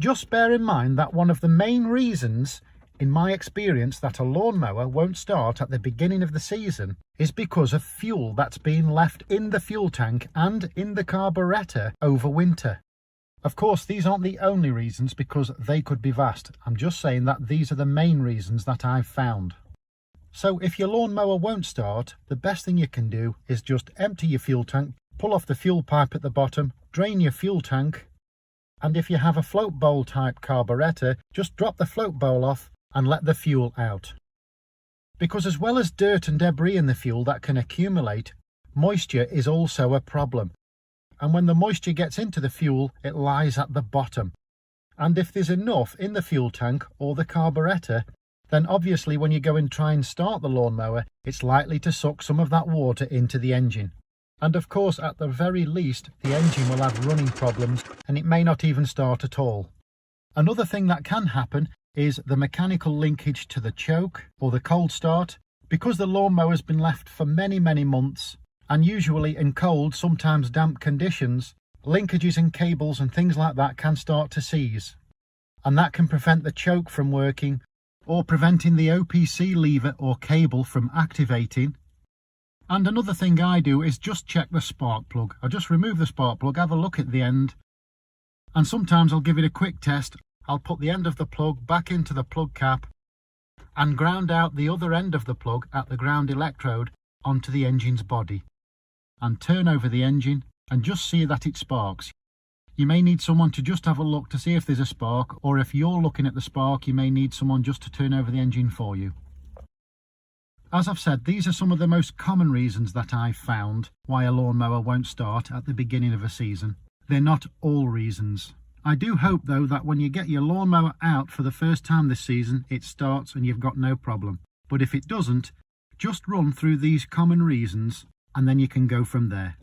Just bear in mind that one of the main reasons, in my experience, that a lawnmower won't start at the beginning of the season is because of fuel that's being left in the fuel tank and in the carburetor over winter. Of course, these aren't the only reasons, because they could be vast. I'm just saying that these are the main reasons that I've found. So if your lawnmower won't start, the best thing you can do is just empty your fuel tank, pull off the fuel pipe at the bottom, drain your fuel tank, and if you have a float bowl type carburetor, just drop the float bowl off and let the fuel out. Because as well as dirt and debris in the fuel that can accumulate, moisture is also a problem. And when the moisture gets into the fuel, it lies at the bottom. And if there's enough in the fuel tank or the carburetor, then obviously when you go and try and start the lawnmower, it's likely to suck some of that water into the engine. And of course, at the very least, the engine will have running problems and it may not even start at all. Another thing that can happen is the mechanical linkage to the choke or the cold start. Because the lawnmower's been left for many months, and usually in cold, sometimes damp conditions, linkages and cables and things like that can start to seize. And that can prevent the choke from working, or preventing the OPC lever or cable from activating. And another thing I do is just check the spark plug. I just remove the spark plug, have a look at the end, and sometimes I'll give it a quick test. I'll put the end of the plug back into the plug cap and ground out the other end of the plug at the ground electrode onto the engine's body, and turn over the engine and just see that it sparks. You may need someone to just have a look to see if there's a spark, or if you're looking at the spark, you may need someone just to turn over the engine for you. As I've said, these are some of the most common reasons that I've found why a lawnmower won't start at the beginning of a season. They're not all reasons. I do hope though that when you get your lawnmower out for the first time this season, it starts and you've got no problem. But if it doesn't, just run through these common reasons and then you can go from there.